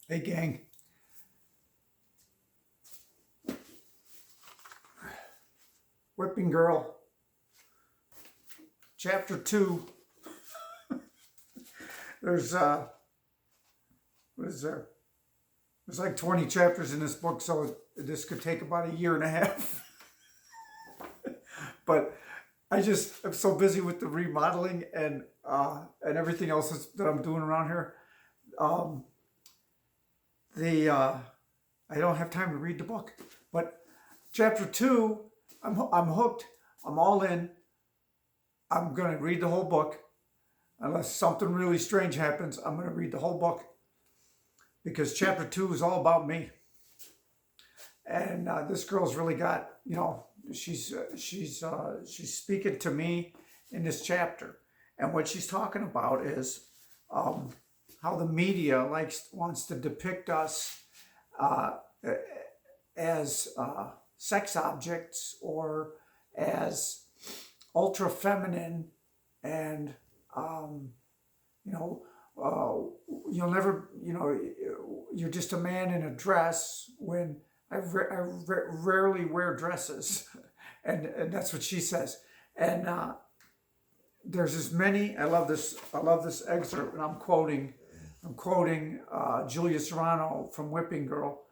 Hey, gang. Whipping Girl, Chapter 2. There's, what is there? There's like 20 chapters in this book, so this could take about a year and a half. But I'm so busy with the remodeling and everything else that I'm doing around here. I don't have time to read the book. But Chapter 2, I'm hooked. I'm all in. I'm going to read the whole book. Unless something really strange happens, I'm going to read the whole book. Because Chapter 2 is all about me. And this girl's really got, she's speaking to me in this chapter. And what she's talking about is how the media wants to depict us as sex objects or as ultra feminine, and you'll never, you're just a man in a dress, when I rarely wear dresses. and that's what she says. And there's as many, I love this excerpt, and I'm quoting Julia Serrano from Whipping Girl.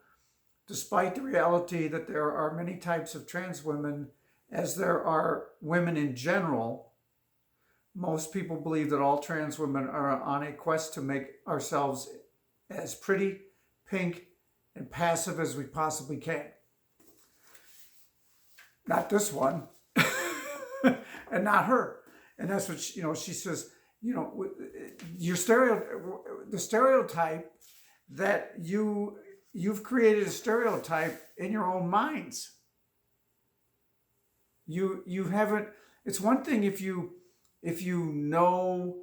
Despite the reality that there are many types of trans women, as there are women in general, most people believe that all trans women are on a quest to make ourselves as pretty, pink, and passive as we possibly can. Not this one, and not her. And that's what she says. The stereotype that you've created a stereotype in your own minds. You haven't. It's one thing if you know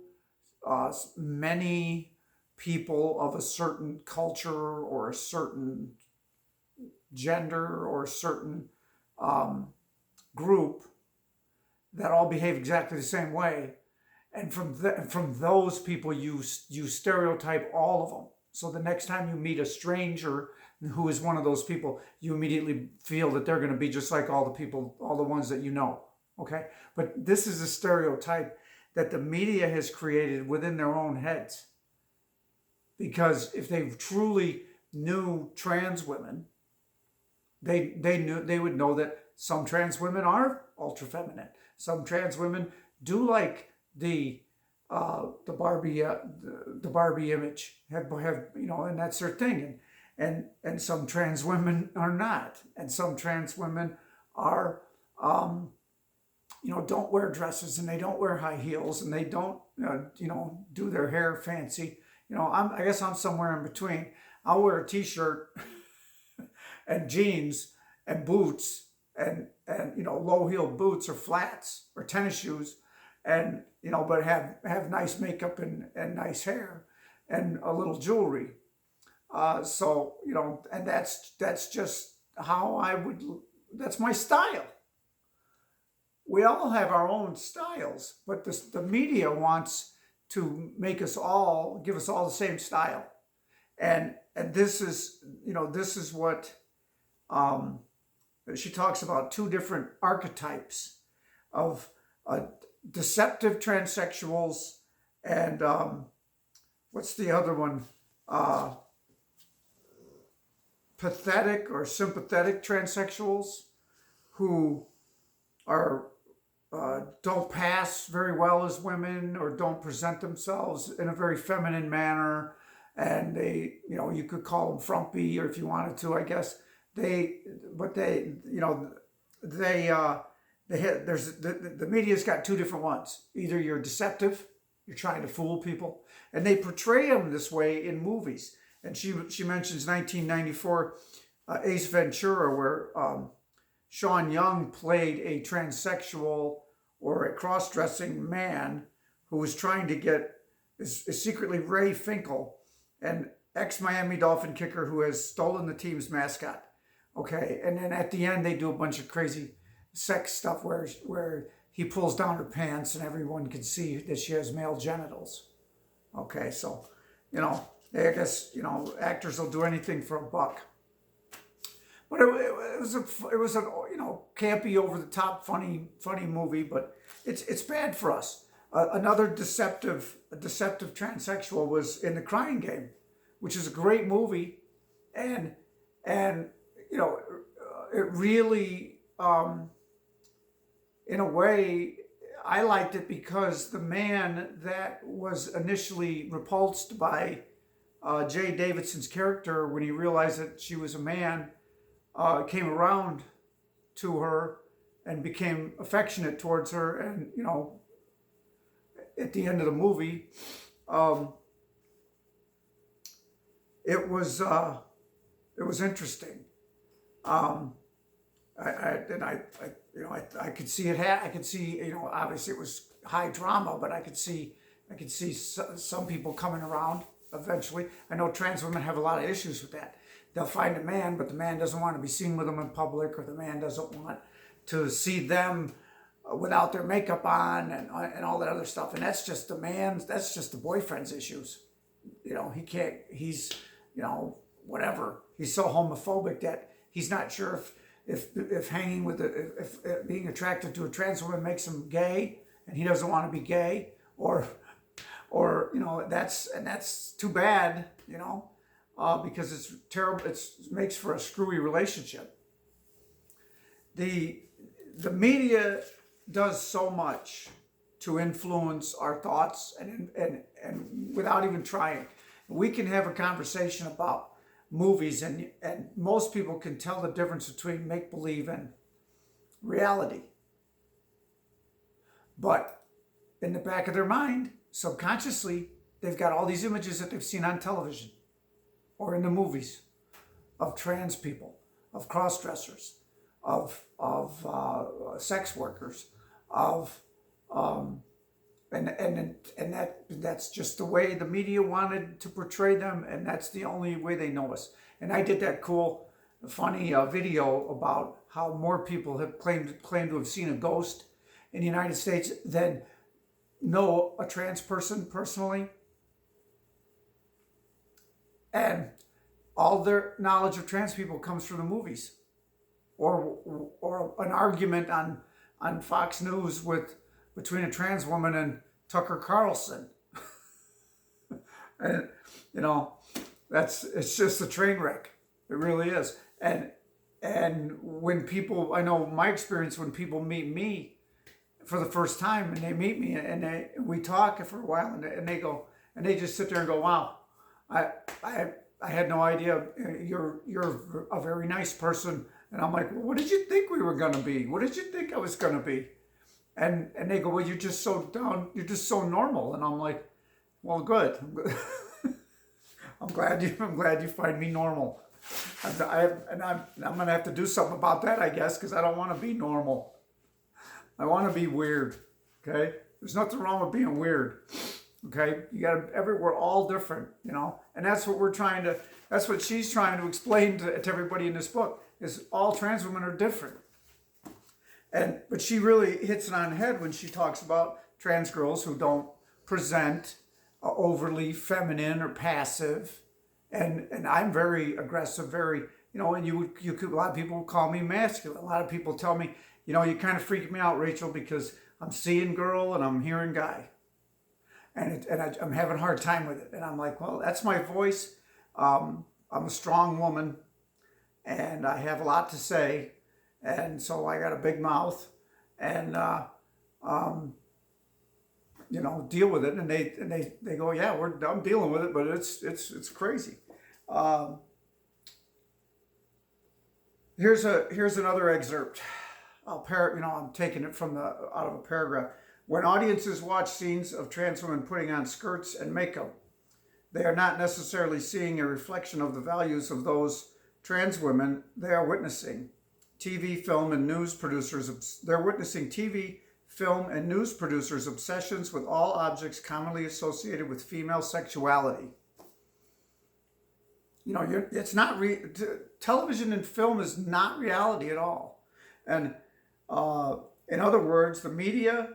many people of a certain culture or a certain gender or a certain group that all behave exactly the same way, and from those people you stereotype all of them. So the next time you meet a stranger who is one of those people, you immediately feel that they're going to be just like all the people, all the ones that you know. Okay? But this is a stereotype that the media has created within their own heads. Because if they truly knew trans women, they would know that some trans women are ultra feminine. Some trans women do like the Barbie image, have and that's their thing. And some trans women are not, and some trans women are don't wear dresses, and they don't wear high heels, and they don't do their hair fancy. I guess I'm somewhere in between. I'll wear a t-shirt and jeans and boots and low-heeled boots or flats or tennis shoes, and but have nice makeup and nice hair and a little jewelry. And that's just how that's my style. We all have our own styles, but the media wants to make us all, give us all the same style. And this is what she talks about, two different archetypes of deceptive transsexuals and what's the other one? Pathetic or sympathetic transsexuals who are don't pass very well as women, or don't present themselves in a very feminine manner, and they, you could call them frumpy, or if you wanted to, I guess the media's got two different ones. Either you're deceptive, you're trying to fool people, and they portray them this way in movies. And she mentions 1994 Ace Ventura, where Sean Young played a transsexual or a cross-dressing man who was trying to is secretly Ray Finkel, an ex-Miami Dolphin kicker who has stolen the team's mascot. Okay, and then at the end they do a bunch of crazy sex stuff where he pulls down her pants and everyone can see that she has male genitals. Okay, so I guess, actors will do anything for a buck. But it was a campy, over the top, funny movie. But it's bad for us. Another deceptive transsexual was in The Crying Game, which is a great movie, and it really, in a way, I liked it because the man that was initially repulsed by Jay Davidson's character, when he realized that she was a man, came around to her and became affectionate towards her. And, at the end of the movie, it was interesting. I could see it. I could see, obviously it was high drama, but I could see some people coming around eventually. I know trans women have a lot of issues with that. They'll find a man, but the man doesn't want to be seen with them in public, or the man doesn't want to see them without their makeup on, and all that other stuff. And that's just that's just the boyfriend's issues. He can't, he's, whatever. He's so homophobic that he's not sure if hanging with if being attracted to a trans woman makes him gay, and he doesn't want to be gay, or that's too bad, because it's terrible. It makes for a screwy relationship. The media does so much to influence our thoughts, and without even trying. We can have a conversation about movies, and most people can tell the difference between make-believe and reality. But in the back of their mind, subconsciously, they've got all these images that they've seen on television or in the movies of trans people, of cross-dressers, of sex workers, and that's just the way the media wanted to portray them, and that's the only way they know us. And I did that cool, funny video about how more people have claimed to have seen a ghost in the United States than know a trans person personally. And all their knowledge of trans people comes from the movies, or an argument on Fox News between a trans woman and Tucker Carlson. And it's just a train wreck. It really is. And when people, I know my experience, when people meet me for the first time, and they meet me, and we talk for a while, and they just sit there and go, wow, I had no idea you're a very nice person. And I'm like, well, what did you think we were going to be? What did you think I was going to be? And they go, well, you're just so down. You're just so normal. And I'm like, well, good. I'm glad you find me normal. I'm going to have to do something about that, I guess, because I don't want to be normal. I want to be weird. Okay. There's nothing wrong with being weird. Okay. We're all different, and that's what she's trying to explain to everybody in this book, is all trans women are different. But she really hits it on the head when she talks about trans girls who don't present overly feminine or passive. And I'm very aggressive, very, and you could, a lot of people call me masculine. A lot of people tell me, you kind of freak me out, Rachel, because I'm seeing girl and I'm hearing guy. And I'm having a hard time with it. And I'm like, well, that's my voice. I'm a strong woman, and I have a lot to say. And so I got a big mouth, and deal with it. And they go, yeah, I'm dealing with it, but it's crazy. Here's another excerpt. I'm taking it out of a paragraph. When audiences watch scenes of trans women putting on skirts and makeup, they are not necessarily seeing a reflection of the values of those trans women they are witnessing. They're witnessing TV, film, and news producers' obsessions with all objects commonly associated with female sexuality. It's not television and film is not reality at all. And in other words, the media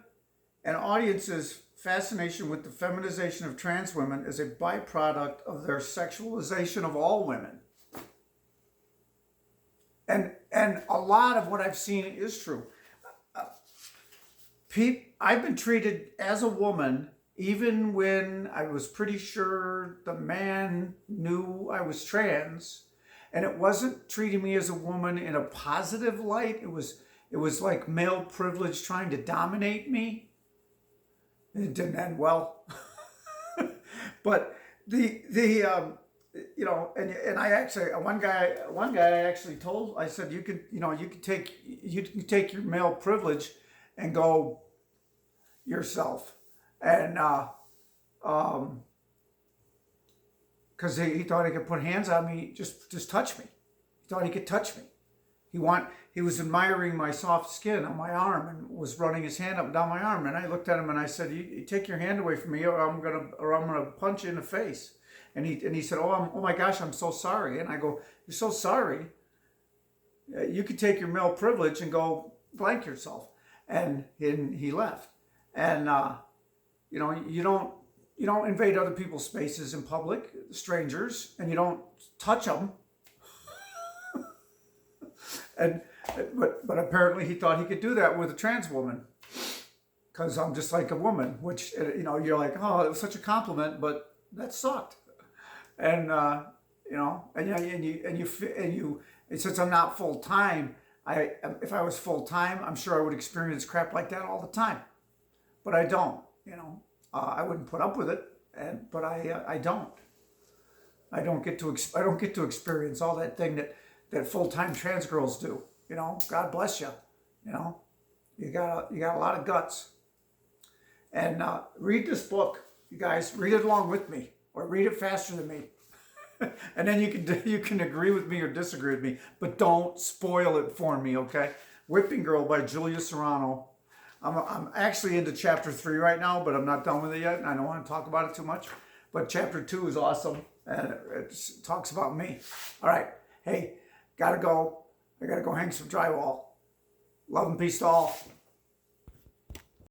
and audiences fascination with the feminization of trans women is a byproduct of their sexualization of all women. And a lot of what I've seen is true. I've been treated as a woman even when I was pretty sure the man knew I was trans, and it wasn't treating me as a woman in a positive light. It was like male privilege trying to dominate me. It didn't end well. But you know, and I actually, one guy I actually told, I said, you can take your male privilege and go yourself. And because he thought he could put hands on me, just touch me. He thought he could touch me. He was admiring my soft skin on my arm and was running his hand up and down my arm. And I looked at him and I said, you take your hand away from me, or I'm gonna punch you in the face. And he said, oh my gosh, I'm so sorry. And I go, you're so sorry? You could take your male privilege and go blank yourself. And he left. And you know, you don't invade other people's spaces in public, strangers, and you don't touch them. But apparently he thought he could do that with a trans woman, because I'm just like a woman, which, you know, you're like, oh, it was such a compliment, but that sucked. And you know, and you since I'm not full time, if I was full time, I'm sure I would experience crap like that all the time, but I don't. You know, I wouldn't put up with it, but I don't. I don't get to experience all that thing that full-time trans girls do. You know, God bless you. You know, you got a lot of guts. And read this book, you guys. Read it along with me, or read it faster than me, and then you can agree with me or disagree with me, but don't spoil it for me, okay? Whipping Girl by Julia Serrano. I'm actually into chapter 3 right now, but I'm not done with it yet, and I don't want to talk about it too much. But chapter 2 is awesome, and it talks about me. All right, hey, gotta go. I gotta go hang some drywall. Love and peace to all.